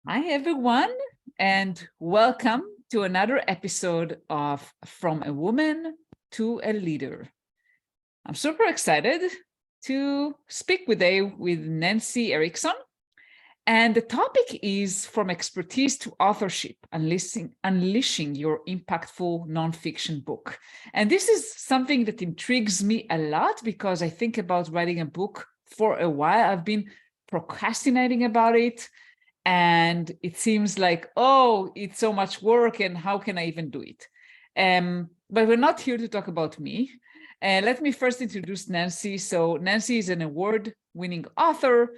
Hi, everyone, and welcome to another episode of From a Woman to a Leader. I'm super excited to speak today with Nancy Erickson. And the topic is From Expertise to Authorship, unleashing your impactful nonfiction book. And this is something that intrigues me a lot because I think about writing a book for a while. I've been procrastinating about it. And it seems like, oh, it's so much work and how can I even do it? But we're not here to talk about me. Let me first introduce Nancy. So Nancy is an award-winning author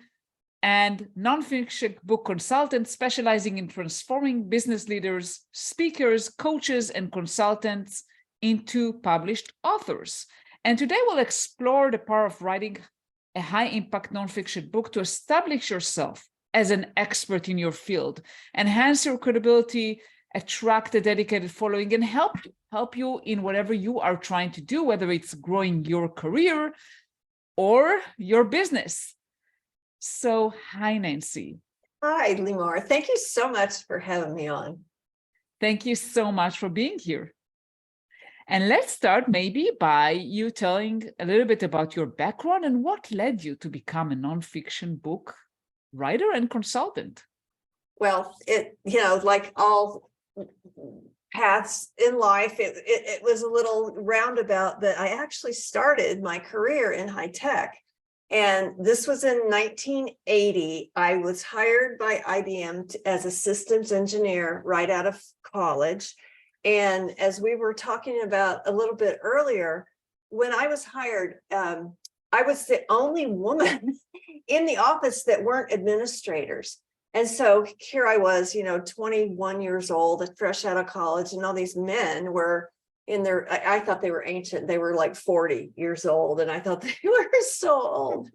and nonfiction book consultant specializing in transforming business leaders, speakers, coaches, and consultants into published authors. And today we'll explore the power of writing a high-impact nonfiction book to establish yourself as an expert in your field, enhance your credibility, attract a dedicated following, and help you in whatever you are trying to do, whether it's growing your career or your business. So, hi, Nancy. Hi, Limor. Thank you so much for having me on. Thank you so much for being here. And let's start maybe by you telling a little bit about your background and what led you to become a nonfiction book writer and consultant. Well, like all paths in life, it was a little roundabout, but I actually started my career in high tech. And this was in 1980. I was hired by IBM as a systems engineer right out of college. And as we were talking about a little bit earlier, when I was hired, I was the only woman in the office that weren't administrators. And so here I was, 21 years old, fresh out of college, and all these men were in their, I thought they were ancient. They were like 40 years old, and I thought they were so old.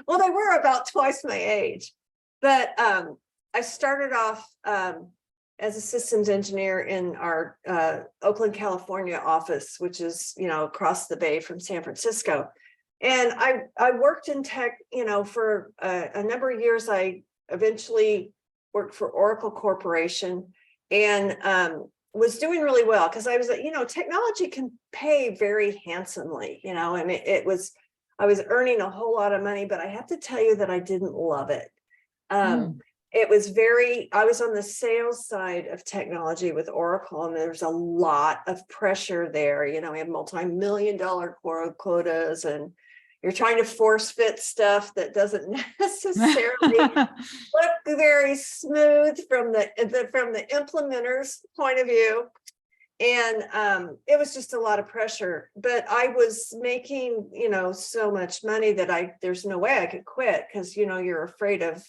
Well, they were about twice my age. But I started off as a systems engineer in our Oakland, California office, which is, across the bay from San Francisco. And I worked in tech, for a number of years. I eventually worked for Oracle Corporation and was doing really well because I was, technology can pay very handsomely, and I was earning a whole lot of money, but I have to tell you that I didn't love it. It was I was on the sales side of technology with Oracle, and there's a lot of pressure there. We have multi-million-dollar quotas, and you're trying to force fit stuff that doesn't necessarily look very smooth from the implementer's point of view. And it was just a lot of pressure, but I was making, so much money that there's no way I could quit, because, you're afraid of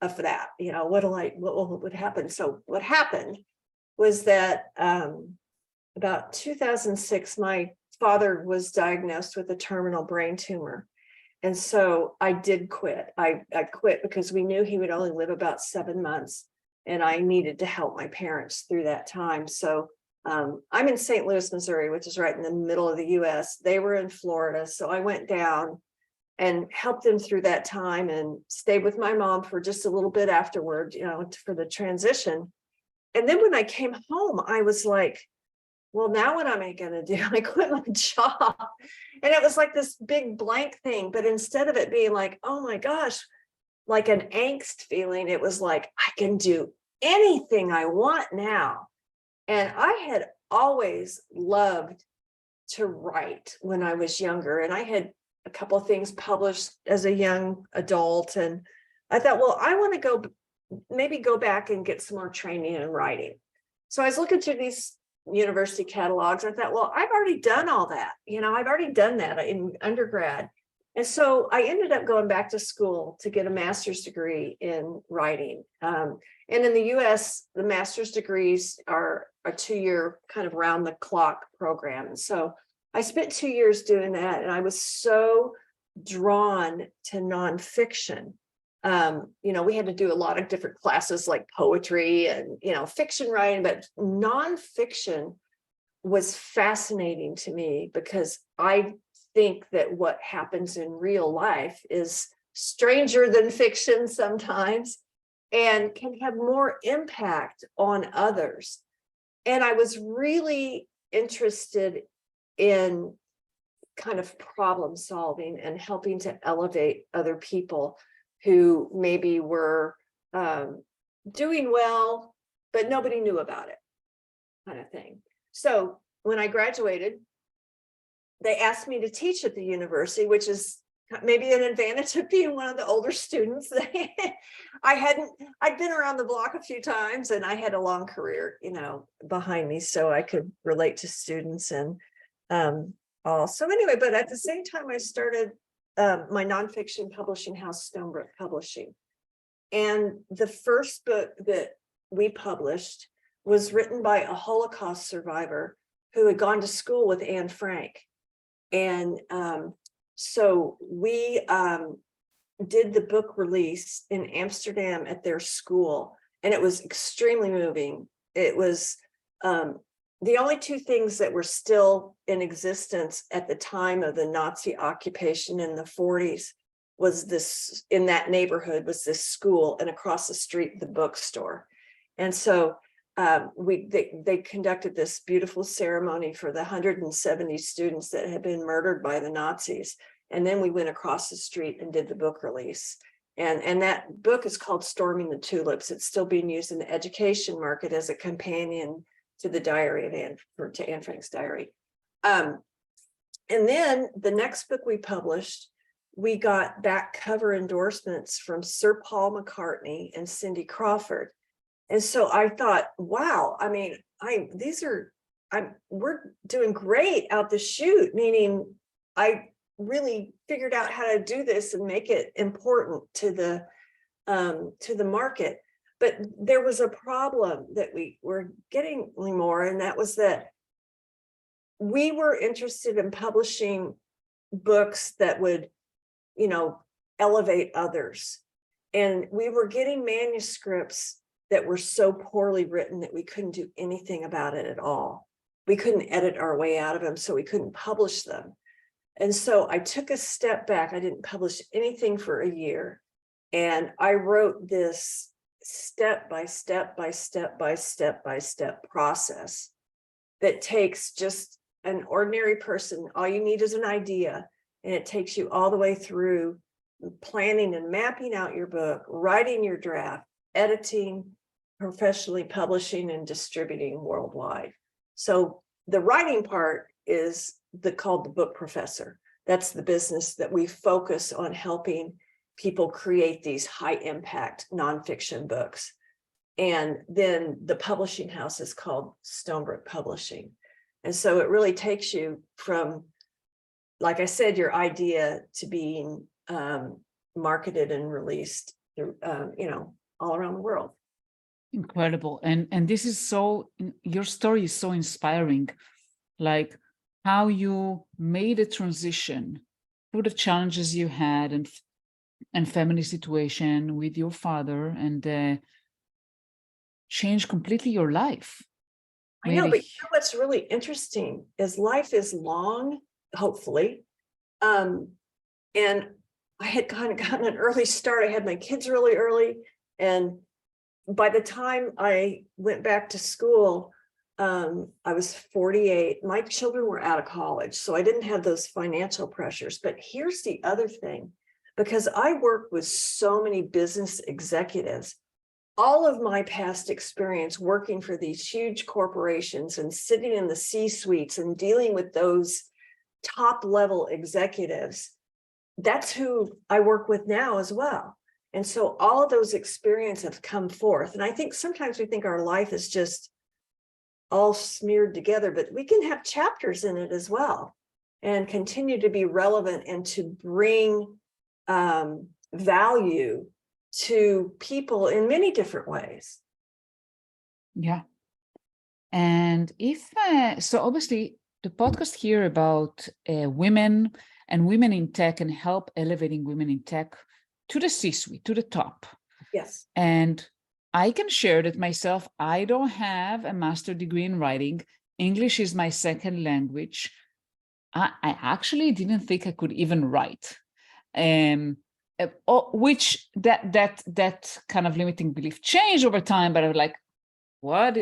that, what would happen. So what happened was that about 2006, my father was diagnosed with a terminal brain tumor. And so I did quit. I quit because we knew he would only live about 7 months, and I needed to help my parents through that time. So I'm in St. Louis, Missouri, which is right in the middle of the US. They were in Florida. So I went down and helped them through that time and stayed with my mom for just a little bit afterward, for the transition. And then when I came home, I was like, well, now what am I going to do? I quit my job. And it was like this big blank thing. But instead of it being like, oh my gosh, like an angst feeling, it was like, I can do anything I want now. And I had always loved to write when I was younger. And I had a couple of things published as a young adult. And I thought, well, I want to maybe go back and get some more training in writing. So I was looking through these university catalogs. I thought, well, I've already done all that. I've already done that in undergrad. And so I ended up going back to school to get a master's degree in writing. And in the US, the master's degrees are a 2-year kind of round the clock program. And so I spent 2 years doing that. And I was so drawn to nonfiction. We had to do a lot of different classes like poetry and, fiction writing, but nonfiction was fascinating to me because I think that what happens in real life is stranger than fiction sometimes. and can have more impact on others. And I was really interested in kind of problem solving and helping to elevate other people who maybe were doing well, but nobody knew about it, kind of thing. So when I graduated, they asked me to teach at the university, which is maybe an advantage of being one of the older students. I'd been around the block a few times, and I had a long career, behind me, so I could relate to students and all. So anyway, but at the same time, I started my nonfiction publishing house, Stonebrook Publishing. And the first book that we published was written by a Holocaust survivor who had gone to school with Anne Frank. And so we did the book release in Amsterdam at their school, and it was extremely moving. It was the only two things that were still in existence at the time of the Nazi occupation in the 40s was this, in that neighborhood, was this school, and across the street, the bookstore. And so they conducted this beautiful ceremony for the 170 students that had been murdered by the Nazis. And then we went across the street and did the book release. And that book is called Storming the Tulips. It's still being used in the education market as a companion to the diary of Anne Frank's diary. And then the next book we published, we got back cover endorsements from Sir Paul McCartney and Cindy Crawford. And so I thought, wow, I mean, we're doing great out the chute, meaning I really figured out how to do this and make it important to the market. But there was a problem that we were getting more, and that was that we were interested in publishing books that would, elevate others. And we were getting manuscripts that were so poorly written that we couldn't do anything about it at all. We couldn't edit our way out of them, so we couldn't publish them. And so I took a step back. I didn't publish anything for a year. And I wrote this step by step process that takes just an ordinary person. All you need is an idea, and it takes you all the way through planning and mapping out your book, writing your draft, editing, professionally publishing, and distributing worldwide. So the writing part is called the book professor. That's the business that we focus on, helping people create these high impact nonfiction books. And then the publishing house is called Stonebrook Publishing. And so it really takes you from, like I said, your idea to being marketed and released through, all around the world. Incredible. And this is your story is so inspiring, like how you made a transition through the challenges you had and family situation with your father, and changed completely your life. I know, but what's really interesting is life is long, hopefully. And I had kind of gotten an early start. I had my kids really early. And by the time I went back to school, I was 48. My children were out of college, so I didn't have those financial pressures. But here's the other thing, because I work with so many business executives, all of my past experience working for these huge corporations and sitting in the C-suites and dealing with those top level executives, that's who I work with now as well. And so all of those experiences have come forth. And I think sometimes we think our life is just all smeared together, but we can have chapters in it as well and continue to be relevant and to bring value to people in many different ways. Yeah. And so obviously the podcast here about women and women in tech, and help elevating women in tech to the C-suite, to the top. Yes. And I can share that myself. I don't have a master's degree in writing. English is my second language. I actually didn't think I could even write. which that kind of limiting belief changed over time, but I was like, what?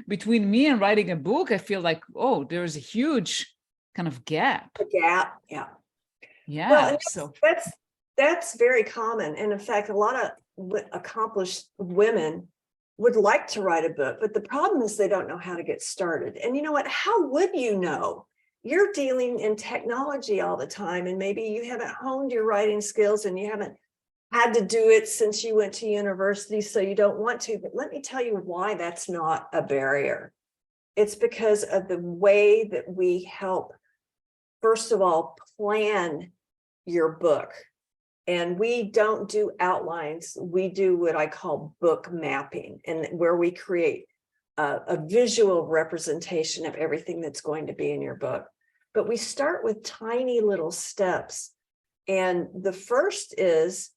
Between me and writing a book, I feel like, oh, there's a huge kind of gap. A gap, yeah. Yeah. Well, and So that's very common. And in fact, a lot of accomplished women would like to write a book, but the problem is they don't know how to get started. And you know what? How would you know? You're dealing in technology all the time, and maybe you haven't honed your writing skills and you haven't had to do it since you went to university, so you don't want to. But let me tell you why that's not a barrier. It's because of the way that we help, first of all, plan your book. And we don't do outlines. We do what I call book mapping, and where we create a visual representation of everything that's going to be in your book. But we start with tiny little steps. And the first is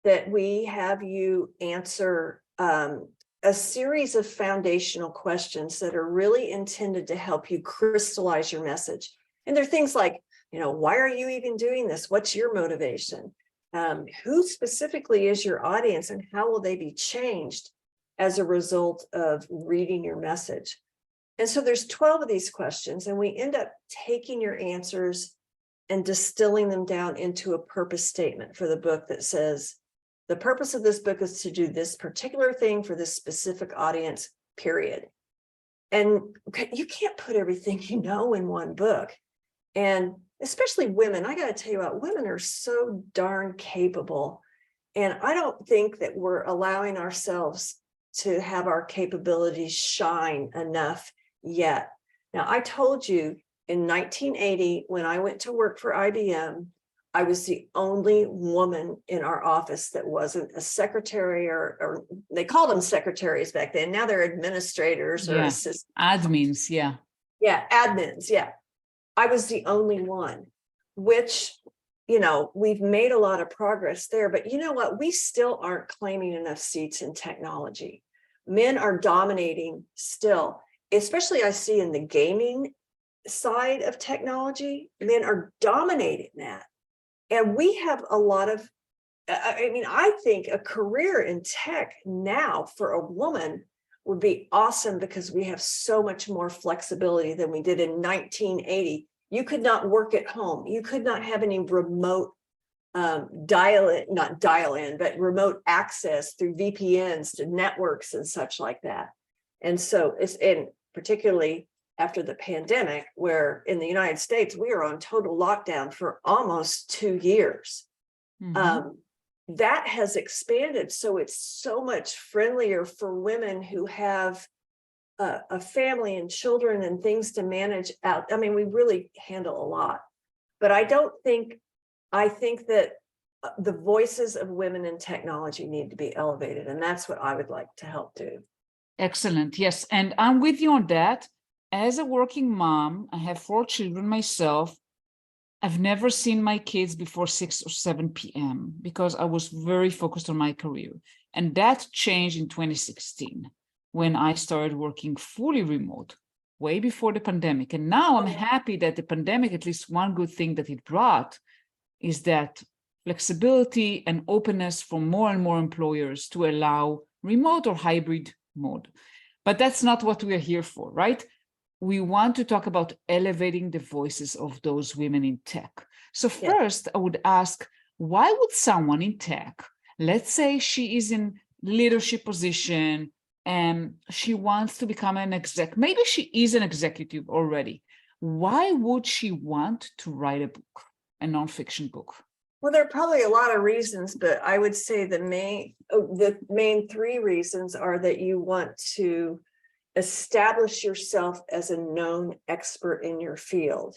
that we have you answer a series of foundational questions that are really intended to help you crystallize your message. And they're things like, why are you even doing this? What's your motivation? Who specifically is your audience, and how will they be changed as a result of reading your message? And so there's 12 of these questions, and we end up taking your answers and distilling them down into a purpose statement for the book that says, the purpose of this book is to do this particular thing for this specific audience, period. And you can't put everything you know in one book. And especially women, I got to tell you what, women are so darn capable. And I don't think that we're allowing ourselves to have our capabilities shine enough yet. Now, I told you in 1980, when I went to work for IBM, I was the only woman in our office that wasn't a secretary, or they called them secretaries back then. Now they're administrators or assistants. Admins, yeah. Yeah, admins, yeah. I was the only one, which, we've made a lot of progress there. But you know what? We still aren't claiming enough seats in technology. Men are dominating still, especially I see in the gaming side of technology. Men are dominating that. And we have a lot of, I think a career in tech now for a woman would be awesome, because we have so much more flexibility than we did in 1980. You could not work at home. You could not have any remote remote access through VPNs to networks and such like that. And so and particularly after the pandemic, where in the United States, we are on total lockdown for almost 2 years. Mm-hmm. That has expanded. So it's so much friendlier for women who have a family and children and things to manage out. I mean, we really handle a lot, but I think that the voices of women in technology need to be elevated. And that's what I would like to help do. Excellent. Yes. And I'm with you on that. As a working mom, I have 4 children myself. I've never seen my kids before 6 or 7 p.m. because I was very focused on my career. And that changed in 2016 when I started working fully remote, way before the pandemic. And now I'm happy that the pandemic, at least one good thing that it brought, is that flexibility and openness for more and more employers to allow remote or hybrid mode. But that's not what we are here for, right? We want to talk about elevating the voices of those women in tech. So first, I would ask, why would someone in tech, let's say she is in leadership position and she wants to become an exec, maybe she is an executive already. Why would she want to write a book, a nonfiction book? Well, there are probably a lot of reasons, but I would say the main 3 reasons are that you want to establish yourself as a known expert in your field.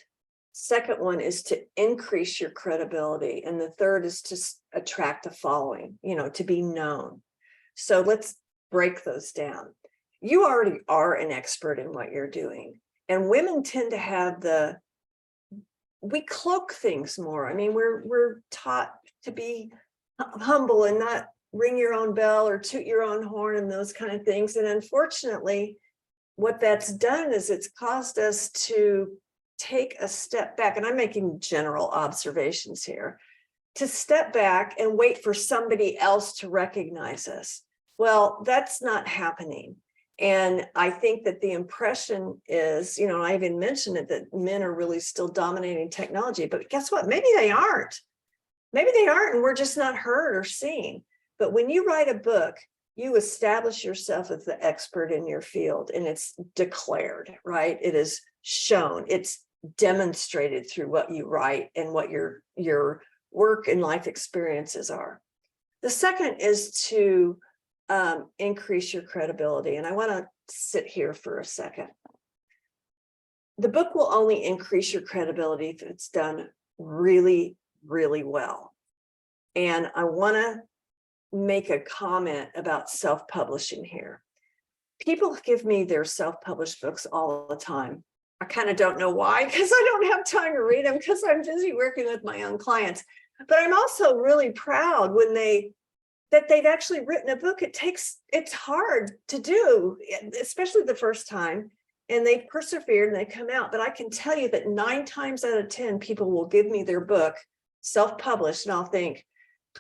Second one is to increase your credibility. And the third is to attract a following, to be known. So let's break those down. You already are an expert in what you're doing. And women tend to have we cloak things more. I mean, we're taught to be humble and not ring your own bell or toot your own horn and those kind of things. And unfortunately, what that's done is it's caused us to take a step back. And I'm making general observations here. to step back and wait for somebody else to recognize us. Well, that's not happening. And I think that the impression is, I even mentioned it, that men are really still dominating technology, but guess what? Maybe they aren't. Maybe they aren't, and we're just not heard or seen. But when you write a book, you establish yourself as the expert in your field, and it's declared, right? It is shown, it's demonstrated through what you write and what your work and life experiences are. The second is to increase your credibility. And I want to sit here for a second. The book will only increase your credibility if it's done really, really well. And I want to make a comment about self-publishing here. People give me their self-published books all the time. I kind of don't know why, because I don't have time to read them because I'm busy working with my own clients. But I'm also really proud when that they've actually written a book. It's hard to do, especially the first time, and they've persevered and they come out. But I can tell you that 9 times out of 10, people will give me their book self-published, and I'll think,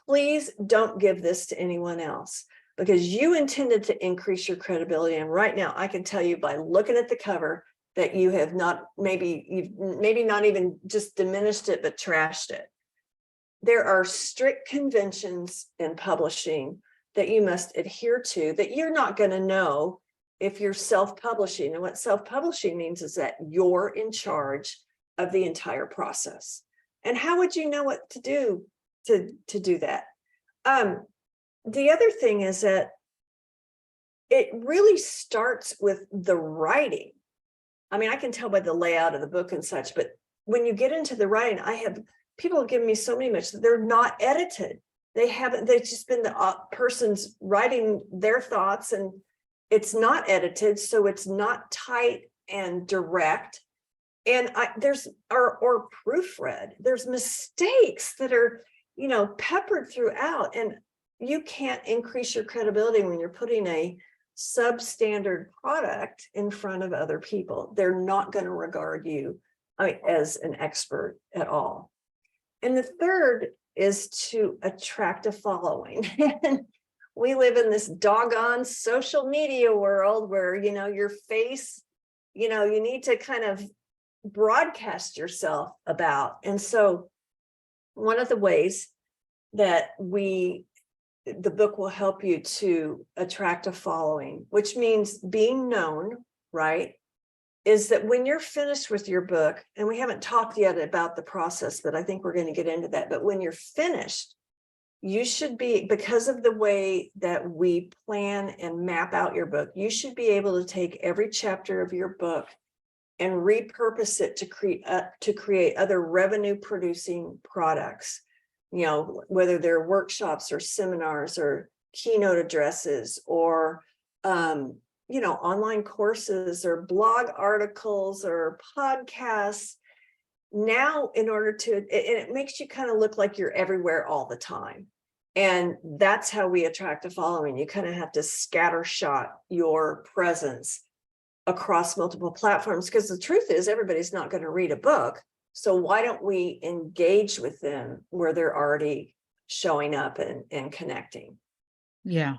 please don't give this to anyone else, because you intended to increase your credibility. And right now, I can tell you by looking at the cover that you have not, maybe not even just diminished it, but trashed it. There are strict conventions in publishing that you must adhere to that you're not going to know if you're self-publishing. And what self-publishing means is that you're in charge of the entire process. And how would you know what to do to do that? The other thing is that it really starts with the writing. I mean, I can tell by the layout of the book and such, but when you get into the writing, people have given me so many that they're not edited. They've just been the person's writing their thoughts, and it's not edited. So it's not tight and direct. And or proofread. There's mistakes that are, peppered throughout, and you can't increase your credibility when you're putting a substandard product in front of other people. They're not going to regard you as an expert at all. And the third is to attract a following. And we live in this doggone social media world where, your face, you need to kind of broadcast yourself about. And so one of the ways that the book will help you to attract a following, which means being known, right, is that when you're finished with your book, and we haven't talked yet about the process, but I think we're going to get into that. But when you're finished, you should be, because of the way that we plan and map out your book, you should be able to take every chapter of your book and repurpose it to create other revenue producing products, whether they're workshops or seminars or keynote addresses or, online courses or blog articles or podcasts. Now, in order to, and it makes you kind of look like you're everywhere all the time. And that's how we attract a following. You kind of have to scattershot your presence across multiple platforms, because the truth is everybody's not going to read a book. So why don't we engage with them where they're already showing up and connecting? Yeah,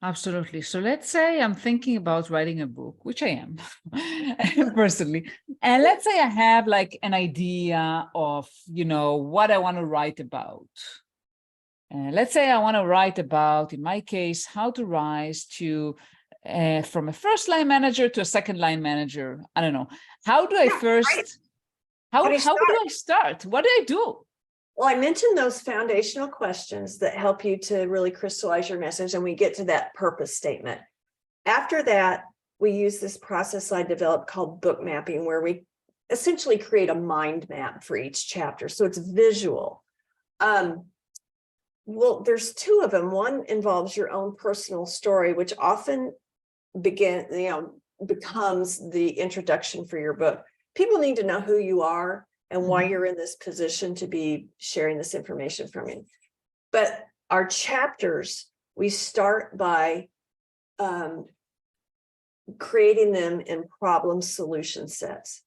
absolutely. So let's say I'm thinking about writing a book, which I am personally. And let's say I have like an idea of, what I want to write about. Let's say I want to write about, in my case, how to rise to from a first line manager to a second line manager. I don't know. How do I first, how do I start? What do I do? Well, I mentioned those foundational questions that help you to really crystallize your message, and we get to that purpose statement. After that, we use this process I developed called book mapping, where we essentially create a mind map for each chapter. So it's visual. Well, there's 2 of them. One involves your own personal story, which often becomes the introduction for your book. People need to know who you are and why you're in this position to be sharing this information from you. But our chapters, we start by creating them in problem solution sets.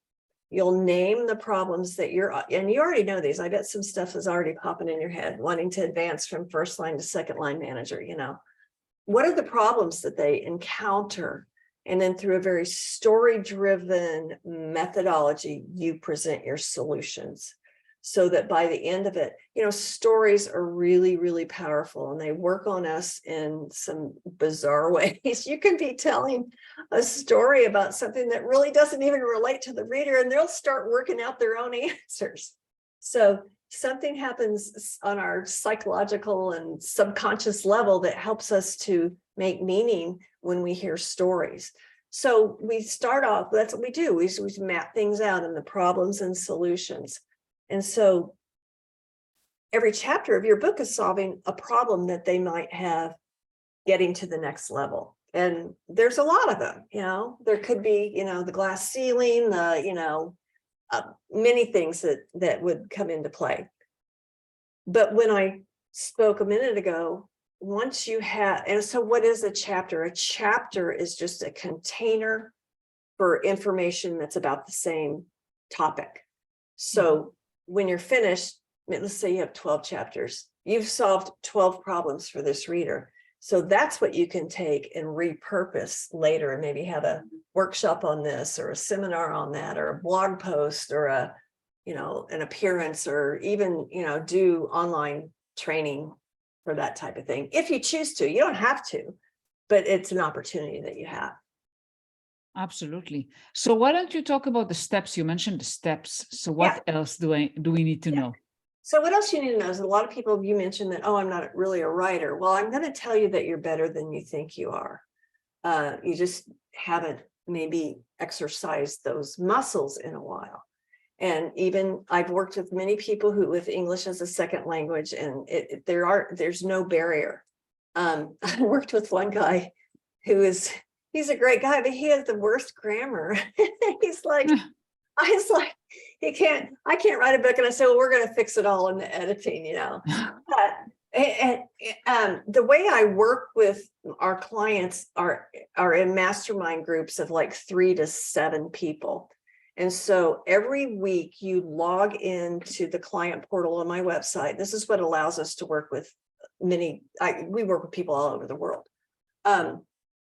You'll name the problems that and you already know these. I bet some stuff is already popping in your head, wanting to advance from first line to second line manager, What are the problems that they encounter? And then through a very story-driven methodology, you present your solutions so that by the end of it, stories are really, really powerful, and they work on us in some bizarre ways. You can be telling a story about something that really doesn't even relate to the reader, and they'll start working out their own answers. So something happens on our psychological and subconscious level that helps us to make meaning when we hear stories. So we start off, that's what we do. We map things out in the problems and solutions. And so every chapter of your book is solving a problem that they might have getting to the next level. And there's a lot of them, there could be, the glass ceiling, many things that would come into play. But when I spoke a minute ago, once you have, and so what is a chapter? A chapter is just a container for information that's about the same topic. So when you're finished, let's say you have 12 chapters, you've solved 12 problems for this reader. So that's what you can take and repurpose later and maybe have a workshop on this or a seminar on that or a blog post or an appearance or even, do online training for that type of thing. If you choose to, you don't have to, but it's an opportunity that you have. Absolutely. So why don't you talk about the steps? You mentioned the steps. So what else do we need to know? So what else you need to know is a lot of people, you mentioned that, I'm not really a writer. Well, I'm going to tell you that you're better than you think you are. You just haven't maybe exercised those muscles in a while. And even I've worked with many people with English as a second language, and there's no barrier. I worked with one guy he's a great guy, but he has the worst grammar. He's like, I was like, I can't write a book. And I said, well, we're going to fix it all in the editing, But the way I work with our clients are in mastermind groups of like 3 to 7 people. And so every week you log into the client portal on my website. This is what allows us to work with we work with people all over the world.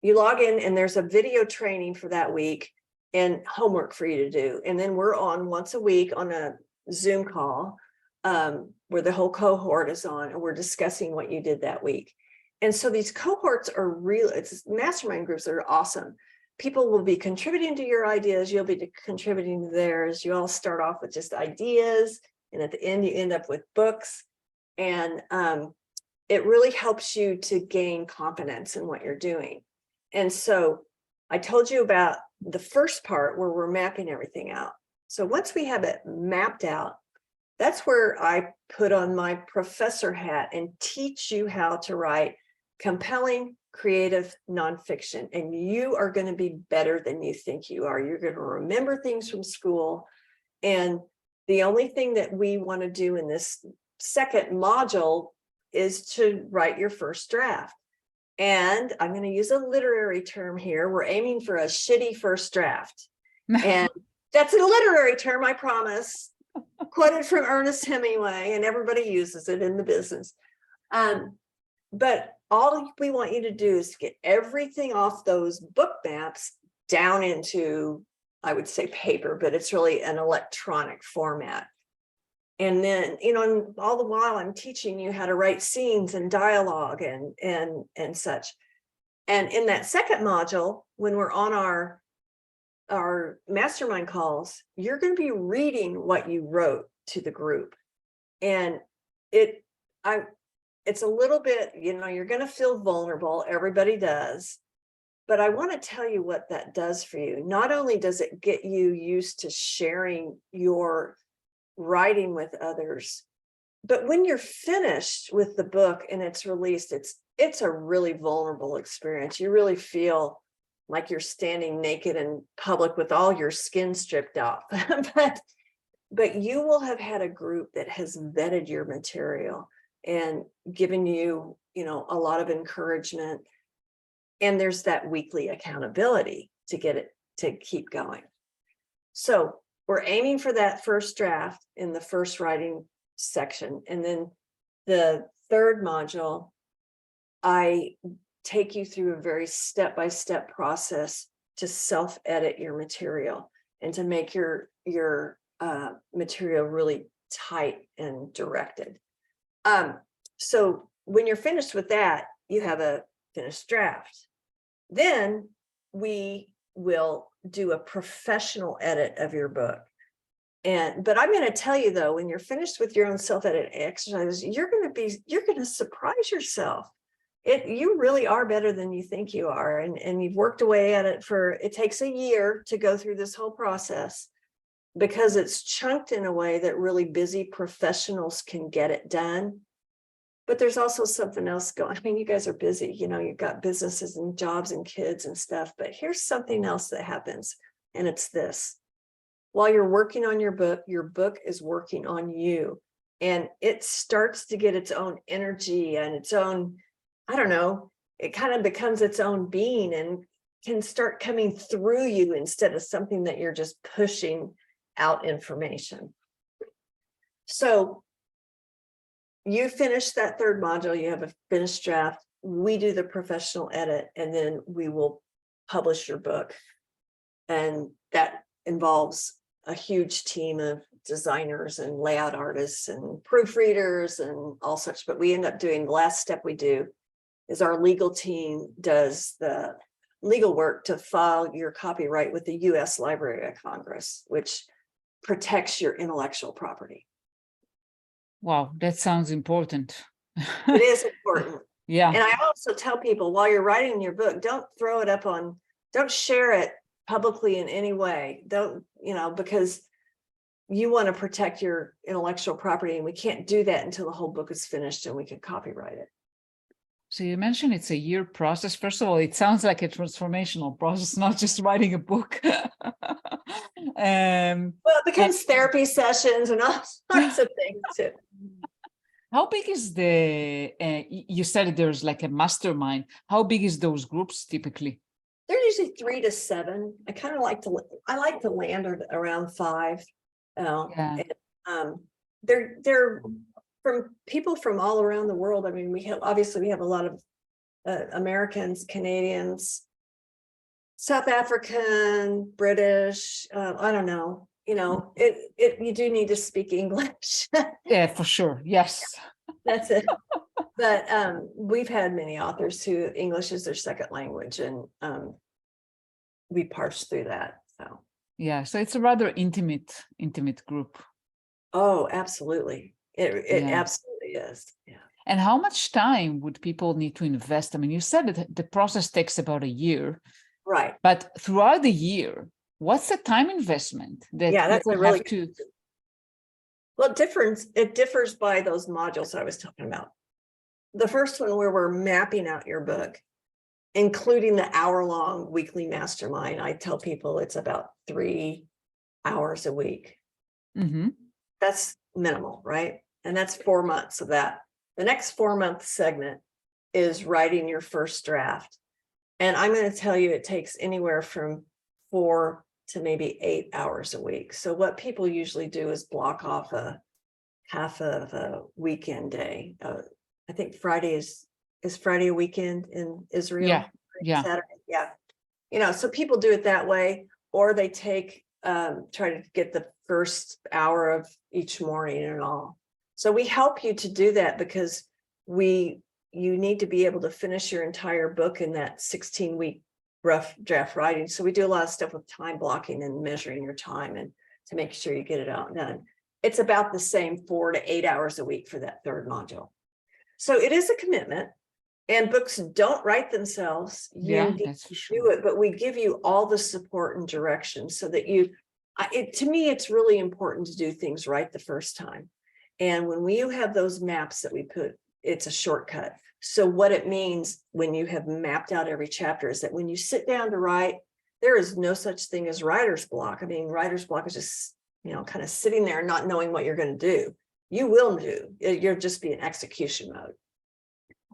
You log in and there's a video training for that week and homework for you to do. And then we're on once a week on a Zoom call where the whole cohort is on and we're discussing what you did that week. And so these cohorts are it's mastermind groups that are awesome. People will be contributing to your ideas. You'll be contributing to theirs. You all start off with just ideas. And at the end, you end up with books. And it really helps you to gain confidence in what you're doing. And so I told you about the first part where we're mapping everything out. So once we have it mapped out, that's where I put on my professor hat and teach you how to write compelling, creative nonfiction. And you are going to be better than you think you are. You're going to remember things from school. And the only thing that we want to do in this second module is to write your first draft. And I'm going to use a literary term here. We're aiming for a shitty first draft. And that's a literary term, I promise. Quoted from Ernest Hemingway, and everybody uses it in the business. But all we want you to do is get everything off those book maps down into, I would say paper, but it's really an electronic format. And then, all the while I'm teaching you how to write scenes and dialogue and such. And in that second module, when we're on our mastermind calls, you're going to be reading what you wrote to the group. And it's a little bit, you're going to feel vulnerable. Everybody does. But I want to tell you what that does for you. Not only does it get you used to sharing your writing with others, but when you're finished with the book and it's released, it's a really vulnerable experience. You really feel like you're standing naked in public with all your skin stripped off. but you will have had a group that has vetted your material and given you, a lot of encouragement. And there's that weekly accountability to get it to keep going. So we're aiming for that first draft in the first writing section. And then the third module, I take you through a very step-by-step process to self-edit your material and to make your material really tight and directed. So when you're finished with that, you have a finished draft. Then we will do a professional edit of your book. But I'm going to tell you though, when you're finished with your own self-edit exercises, you're going to surprise yourself. You really are better than you think you are. And you've worked away at it it takes a year to go through this whole process, because it's chunked in a way that really busy professionals can get it done. But there's also something else going. I mean, you guys are busy, you've got businesses and jobs and kids and stuff, but here's something else that happens. And it's this: while you're working on your book is working on you, and it starts to get its own energy and its own, I don't know, it kind of becomes its own being and can start coming through you instead of something that you're just pushing out information. So you finish that third module, you have a finished draft, we do the professional edit, and then we will publish your book. And that involves a huge team of designers and layout artists and proofreaders and all such. But we end up doing, the last step we do is our legal team does the legal work to file your copyright with the US Library of Congress, which protects your intellectual property. Wow, that sounds important. It is important. Yeah. And I also tell people, while you're writing your book, don't throw it up don't share it publicly in any way. Don't, because you want to protect your intellectual property, and we can't do that until the whole book is finished and we can copyright it. So you mentioned it's a year process. First of all, it sounds like a transformational process, not just writing a book. Well, it becomes therapy sessions and all sorts of things too. How big is you said there's like a mastermind. How big is those groups typically? They're usually 3 to 7. I like to land around 5. Yeah. And, they're from people from all around the world. I mean, we have a lot of Americans, Canadians, South African, British, I don't know, you do need to speak English. Yeah, for sure. Yes. That's it. But we've had many authors who English is their second language, and we parse through that. So yeah, so it's a rather intimate group. Oh, absolutely. It absolutely is. Yeah. And how much time would people need to invest? I mean, you said that the process takes about a year. Right. But throughout the year, what's the time investment that that's people a really have to? Well, it differs by those modules I was talking about. The first one, where we're mapping out your book, including the hour-long weekly mastermind, I tell people it's about 3 hours a week. Mm-hmm. That's minimal, right? And that's 4 months of that. The next 4-month segment is writing your first draft. And I'm going to tell you, it takes anywhere from 4 to maybe 8 hours a week. So what people usually do is block off a half of a weekend day. I think Friday is Friday a weekend in Israel? Yeah. Yeah. Saturday. Yeah. So people do it that way, or they take, try to get the first hour of each morning and all. So we help you to do that, because you need to be able to finish your entire book in that 16-week rough draft writing. So we do a lot of stuff with time blocking and measuring your time, and to make sure you get it out done. It's about the same 4 to 8 hours a week for that third module. So it is a commitment, and books don't write themselves. You That's for sure. do it, but we give you all the support and direction so that to me, it's really important to do things right the first time. And when you have those maps that we put, it's a shortcut. So what it means when you have mapped out every chapter is that when you sit down to write, there is no such thing as writer's block. I mean, writer's block is just, kind of sitting there not knowing what you're going to do. You will do. You'll just be in execution mode.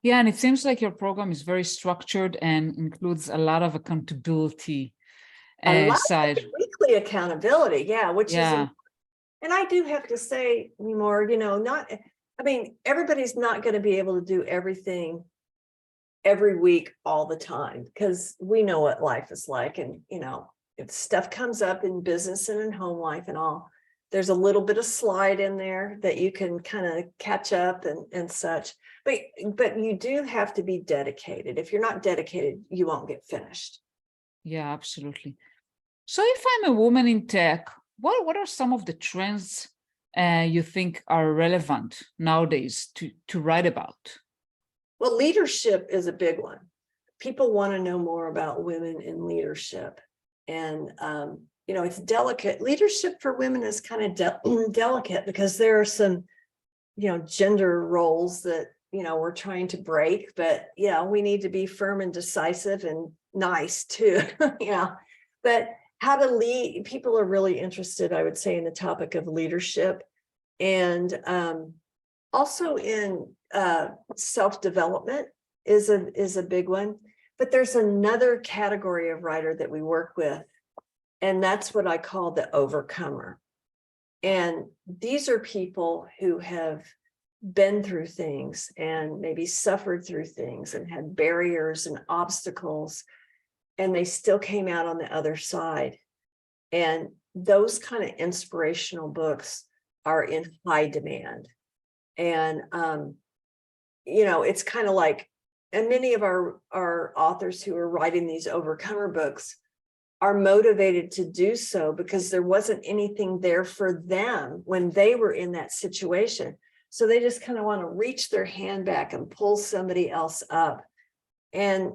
Yeah, and it seems like your program is very structured and includes a lot of accountability. I love side. the weekly accountability. Yeah, which is, Yeah, and I do have to say more, everybody's not going to be able to do everything every week all the time, because we know what life is like. And, if stuff comes up in business and in home life and all, there's a little bit of slide in there that you can kind of catch up and such. But you do have to be dedicated. If you're not dedicated, you won't get finished. yeah, absolutely. So if I'm a woman in tech, what are some of the trends you think are relevant nowadays to write about? Well, leadership is a big one. People want to know more about women in leadership. And, it's delicate. Leadership for women is kind of delicate, because there are some, gender roles that, we're trying to break. But, we need to be firm and decisive and nice too. But how to lead, people are really interested, I would say, in the topic of leadership. And also in self-development is a big one. But there's another category of writer that we work with, and that's what I call the overcomer. And these are people who have been through things and maybe suffered through things and had barriers and obstacles, and they still came out on the other side. And those kind of inspirational books are in high demand. And, it's kind of like, and many of our authors who are writing these overcomer books are motivated to do so because there wasn't anything there for them when they were in that situation. So they just kind of want to reach their hand back and pull somebody else up. And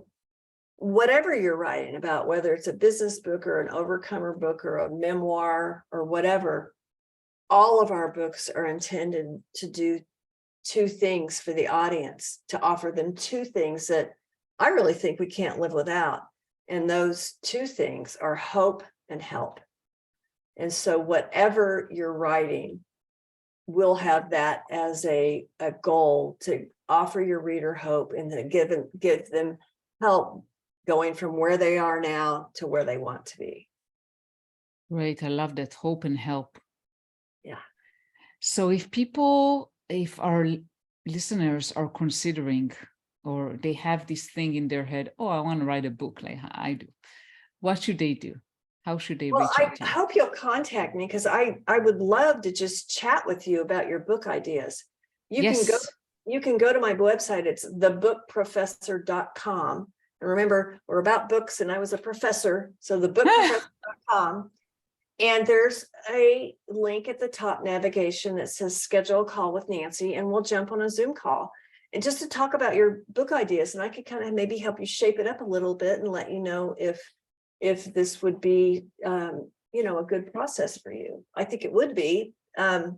whatever you're writing about, whether it's a business book or an overcomer book or a memoir or whatever, all of our books are intended to do two things for the audience, to offer them two things that I really think we can't live without. And those two things are hope and help. And so whatever you're writing will have that as a goal, to offer your reader hope and to give them help going from where they are now to where they want to be. Great. I love that, hope and help. Yeah. So if our listeners are considering, or they have this thing in their head, oh, I want to write a book like I do, what should they do? How should they reach out to you? I hope you'll contact me, because I would love to just chat with you about your book ideas. You can go to my website. It's thebookprofessor.com. And remember, we're about books and I was a professor. So thebookprofessor.com. And there's a link at the top navigation that says schedule a call with Nancy, and we'll jump on a Zoom call and just to talk about your book ideas. And I could kind of maybe help you shape it up a little bit and let you know if this would be, a good process for you. I think it would be. I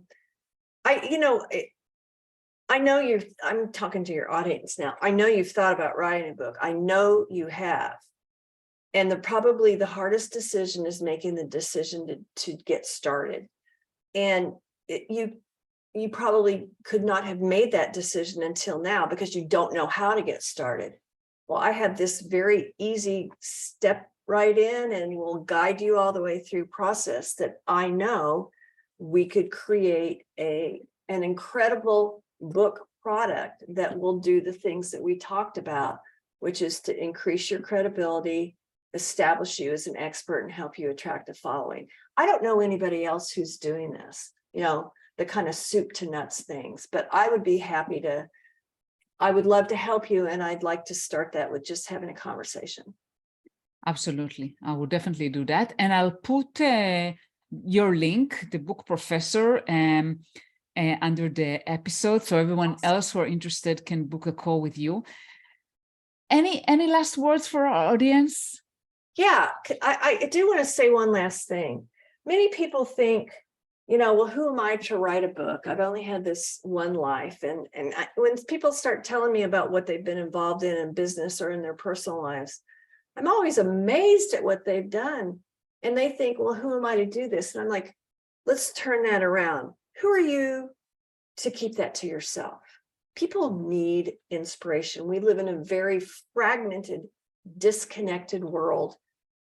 know I'm talking to your audience now. I know you've thought about writing a book. I know you have. And probably the hardest decision is making the decision to get started. And you probably could not have made that decision until now because you don't know how to get started. Well, I have this very easy step right in and will guide you all the way through process that I know we could create an incredible book product that will do the things that we talked about, which is to increase your credibility, establish you as an expert, and help you attract a following. I don't know anybody else who's doing this, the kind of soup to nuts things, but I would love to help you. And I'd like to start that with just having a conversation. Absolutely. I will definitely do that. And I'll put your link, the book professor, under the episode, so everyone else who are interested can book a call with you. Any last words for our audience? Yeah, I do want to say one last thing. Many people think, well, who am I to write a book? I've only had this one life. And when people start telling me about what they've been involved in business or in their personal lives, I'm always amazed at what they've done. And they think, well, who am I to do this? And I'm like, let's turn that around. Who are you to keep that to yourself? People need inspiration. We live in a very fragmented, disconnected world.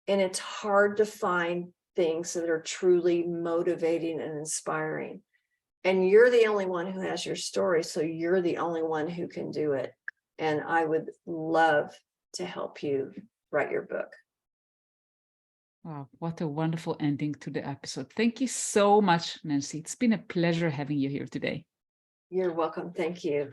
And it's hard to find things that are truly motivating and inspiring. And you're the only one who has your story, so you're the only one who can do it. And I would love to help you write your book. Wow, what a wonderful ending to the episode. Thank you so much, Nancy. It's been a pleasure having you here today. You're welcome. Thank you.